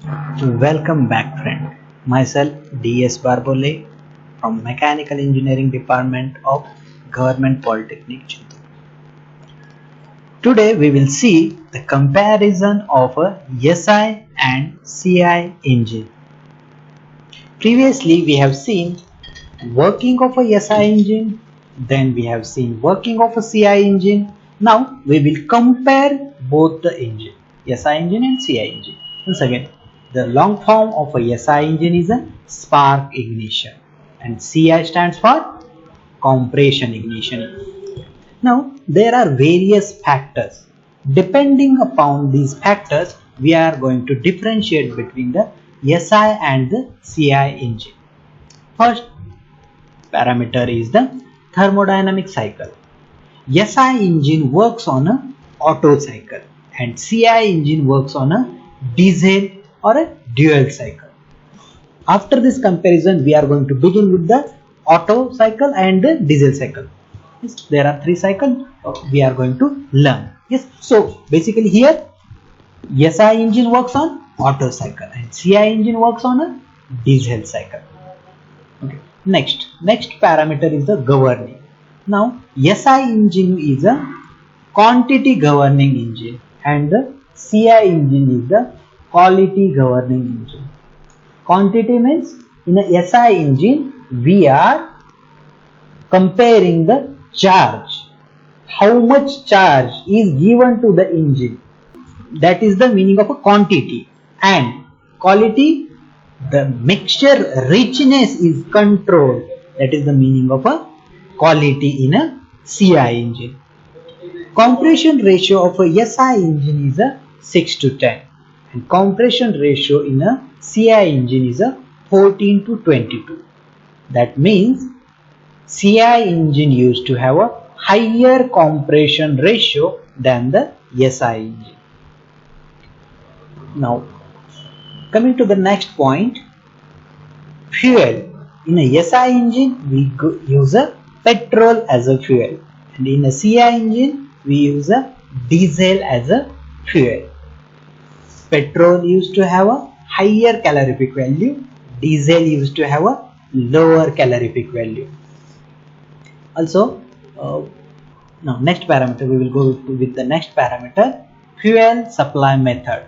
Welcome back, friend. Myself D.S. Barbole from Mechanical Engineering Department of Government Polytechnic Chittoor. Today we will see the comparison of a SI and CI engine. Previously we have seen working of a SI engine, then we have seen working of a CI engine. Now we will compare both the engine, SI engine and CI engine. Once again, the long form of a SI engine is a spark ignition and CI stands for compression ignition. Now there are various factors. Depending upon these factors, we are going to differentiate between the SI and the CI engine. First parameter is the thermodynamic cycle. SI engine works on a Otto cycle and CI engine works on a diesel or a dual cycle. After this comparison, we are going to begin with the Otto cycle and the diesel cycle. Yes, there are three cycles we are going to learn. Yes, so basically here SI engine works on Otto cycle and CI engine works on a diesel cycle. Okay. Next parameter is the governing. Now SI engine is a quantity governing engine and the CI engine is the quality governing engine. Quantity means in a SI engine we are comparing the charge, how much charge is given to the engine, that is the meaning of a quantity, and quality, the mixture richness is controlled, that is the meaning of a quality in a CI engine. Compression ratio of a SI engine is a 6:10 and compression ratio in a CI engine is a 14:22. That means CI engine used to have a higher compression ratio than the SI engine. Now coming to the next point, fuel. In a SI engine we use a petrol as a fuel and in a CI engine we use a diesel as a fuel. Petrol used to have a higher calorific value, diesel used to have a lower calorific value. Also, now next parameter, we will go with the next parameter, fuel supply method.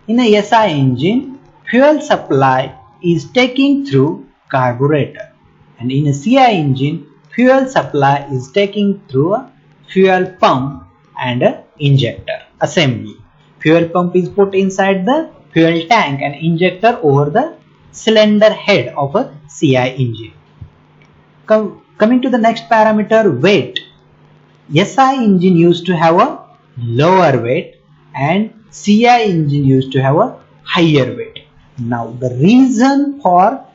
In a SI engine, fuel supply is taken through carburetor and in a CI engine, fuel supply is taken through a fuel pump and a injector assembly. Fuel pump is put inside the fuel tank and injector over the cylinder head of a CI engine. Coming to the next parameter, weight. SI engine used to have a lower weight and CI engine used to have a higher weight. Now the reason for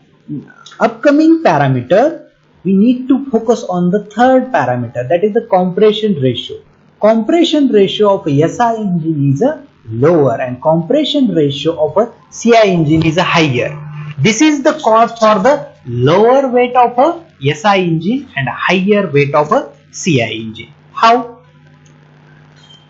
upcoming parameter, we need to focus on the third parameter, that is the compression ratio. Compression ratio of a SI engine is a lower and compression ratio of a CI engine is a higher. This is the cause for the lower weight of a SI engine and higher weight of a CI engine. How?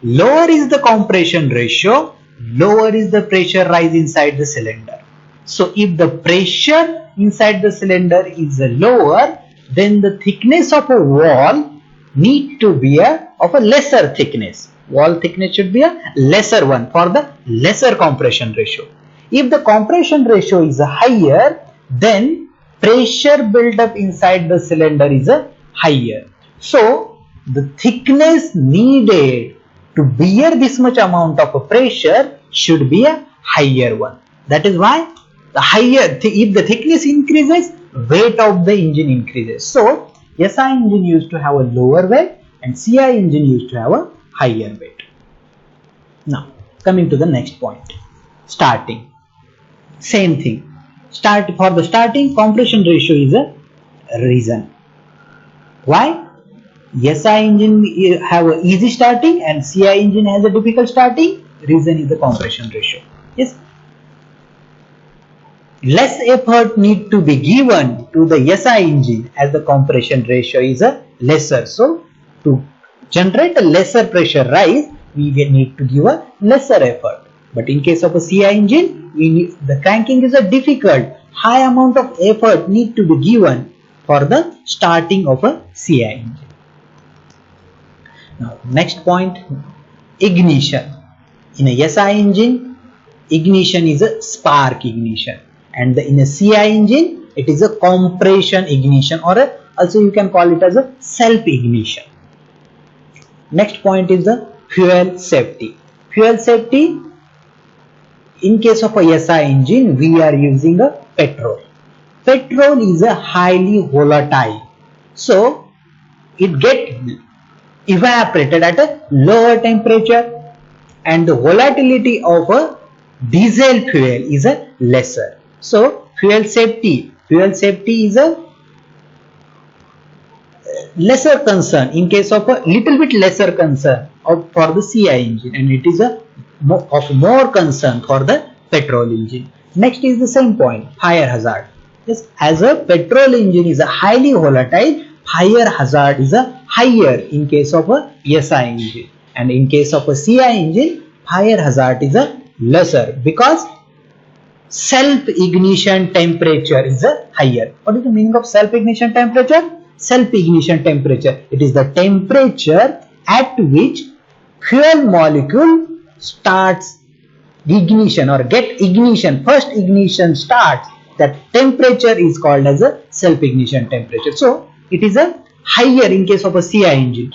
Lower is the compression ratio, lower is the pressure rise inside the cylinder. So if the pressure inside the cylinder is lower, then the thickness of a wall need to be of a lesser thickness. Wall thickness should be a lesser one for the lesser compression ratio. If the compression ratio is higher, then pressure build up inside the cylinder is higher. So the thickness needed to bear this much amount of pressure should be a higher one. That is why the higher, if the thickness increases, weight of the engine increases. So SI engine used to have a lower weight and CI engine used to have a higher weight. Now coming to the next point, starting. Same thing. For the starting, compression ratio is a reason. Why? SI engine have a easy starting and CI engine has a difficult starting. Reason is the compression ratio. Yes. Less effort need to be given to the SI engine as the compression ratio is a lesser. So to generate a lesser pressure rise, we will need to give a lesser effort. But in case of a CI engine, the cranking is a difficult, high amount of effort need to be given for the starting of a CI engine. Now next point, ignition. In a SI engine, ignition is a spark ignition, and in a CI engine it is a compression ignition, or also you can call it as a self ignition. Next point is the fuel safety. Fuel safety, in case of a SI engine we are using a petrol. Petrol is a highly volatile, so it gets evaporated at a lower temperature, and the volatility of a diesel fuel is a lesser. So fuel safety is a lesser concern, in case of a little bit lesser concern for the CI engine, and it is of more concern for the petrol engine. Next is the same point, fire hazard. Yes, as a petrol engine is a highly volatile, fire hazard is a higher in case of a SI engine, and in case of a CI engine fire hazard is a lesser, because self ignition temperature is a higher. What is the meaning of self ignition temperature? Self ignition temperature, it is the temperature at which fuel molecule starts ignition or get ignition, first ignition starts. That temperature is called as a self ignition temperature. So it is a higher in case of a CI engine.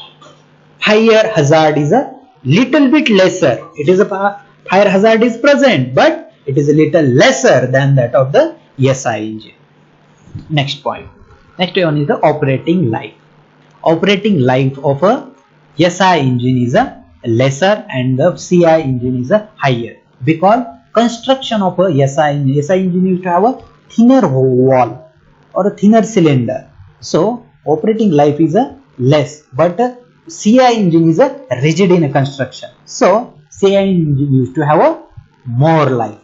Fire hazard is a little bit lesser. It is a fire hazard is present, but it is a little lesser than that of the SI engine. Next point. Next one is the operating life. Operating life of a SI engine is a lesser and the CI engine is a higher, because construction of a SI engine used to have a thinner wall or a thinner cylinder. So operating life is a less, but CI engine is a rigid in a construction. So CI engine used to have a more life.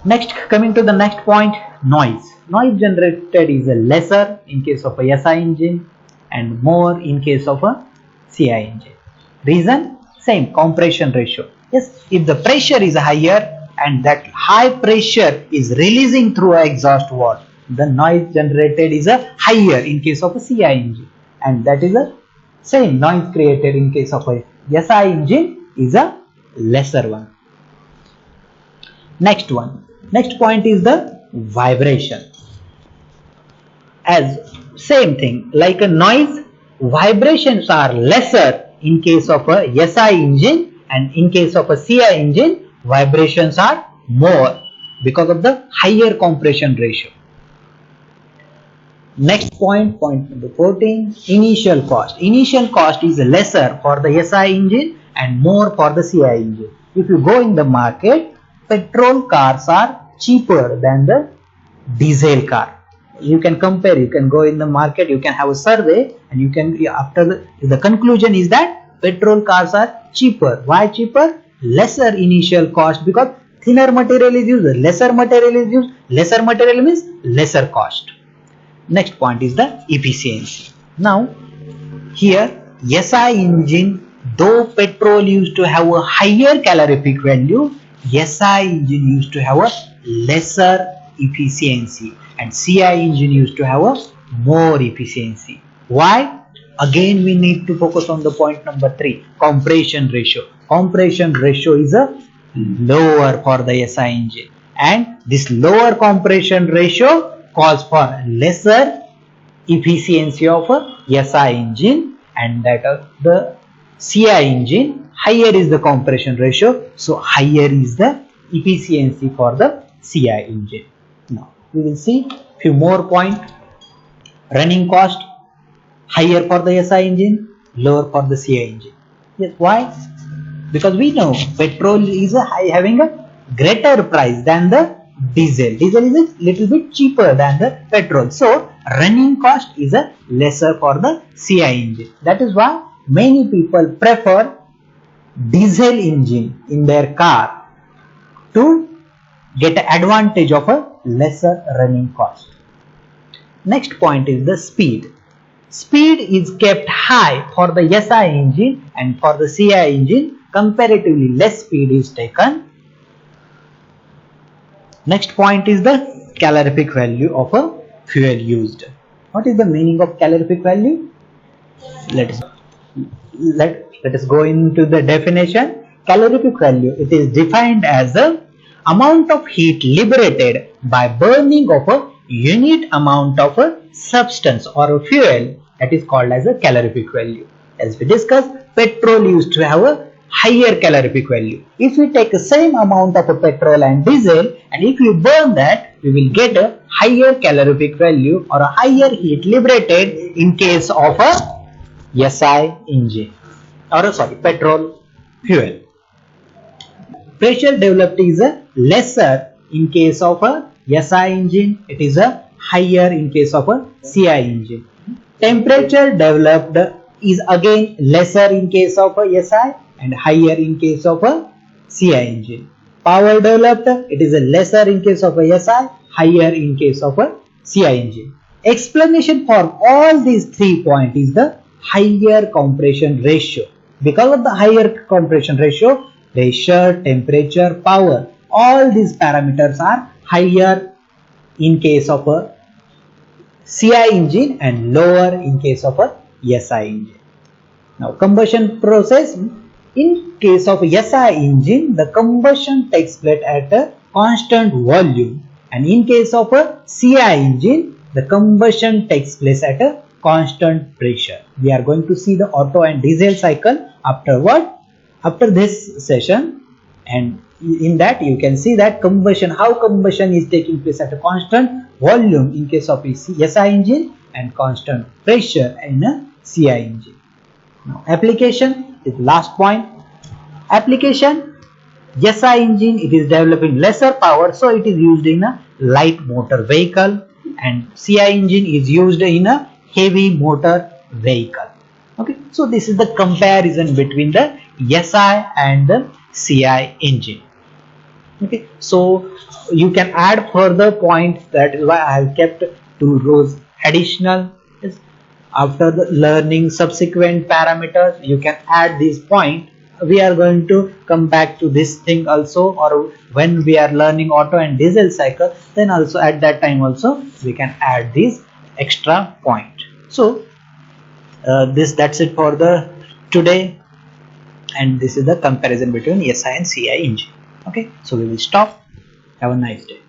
Next, coming to the next point, noise. Noise generated is a lesser in case of a SI engine and more in case of a CI engine. Reason? Same, compression ratio. Yes, if the pressure is higher and that high pressure is releasing through an exhaust valve, the noise generated is a higher in case of a CI engine, and that is a same noise created in case of a SI engine is a lesser one. Next point is the vibration. As same thing, like a noise, vibrations are lesser in case of a SI engine, and in case of a CI engine vibrations are more because of the higher compression ratio. Next point number 14, initial cost. Initial cost is lesser for the SI engine and more for the CI engine. If you go in the market, petrol cars are cheaper than the diesel car. You can compare, you can go in the market, you can have a survey, and you can, after the conclusion is that petrol cars are cheaper. Why cheaper? Lesser initial cost, because thinner material is used, lesser material is used. Lesser material means lesser cost. Next point is the efficiency. Now here SI engine, though petrol used to have a higher calorific value, SI engine used to have a lesser efficiency, and CI engine used to have a more efficiency. Why? Again we need to focus on the point number 3, compression ratio. Compression ratio is a lower for the SI engine, and this lower compression ratio calls for lesser efficiency of a SI engine, and that of the CI engine higher is the compression ratio, so higher is the efficiency for the CI engine. Now we will see few more points. Running cost, higher for the SI engine, lower for the CI engine. Yes, why? Because we know petrol is having a greater price than the diesel. Diesel is a little bit cheaper than the petrol, so running cost is a lesser for the CI engine. That is why many people prefer diesel engine in their car to get advantage of a lesser running cost. Next point is the speed. Speed is kept high for the SI engine, and for the CI engine comparatively less speed is taken. Next point is the calorific value of a fuel used. What is the meaning of calorific value? Let us go into the definition. Calorific value, it is defined as the amount of heat liberated by burning of a unit amount of a substance or a fuel, that is called as a calorific value. As we discussed, petrol used to have a higher calorific value. If we take the same amount of a petrol and diesel, and if we burn that, we will get a higher calorific value or a higher heat liberated in case of a SI engine or petrol fuel. Pressure developed is a lesser in case of a SI engine, it is a higher in case of a CI engine. Temperature developed is again lesser in case of a SI and higher in case of a CI engine. Power developed, it is a lesser in case of a SI, higher in case of a CI engine. Explanation for all these 3 points is the higher compression ratio. Because of the higher compression ratio, pressure, temperature, power, all these parameters are higher in case of a CI engine and lower in case of a SI engine. Now combustion process, in case of SI engine, the combustion takes place at a constant volume, and in case of a CI engine, the combustion takes place at a constant pressure. We are going to see the Otto and diesel cycle afterward, after this session, and in that you can see that how combustion is taking place at a constant volume in case of a SI engine and constant pressure in a CI engine. Now application is the last point. Application, SI engine, it is developing lesser power, so it is used in a light motor vehicle, and CI engine is used in a heavy motor vehicle. Okay, so this is the comparison between the SI and the CI engine. Okay, so you can add further points, that is why I have kept 2 rows additional. After the learning subsequent parameters, you can add this point. We are going to come back to this thing also, or when we are learning Otto and diesel cycle, then also at that time also we can add this extra point. So that's it for the today, and this is the comparison between SI and CI engine. Okay, so we will stop. Have a nice day.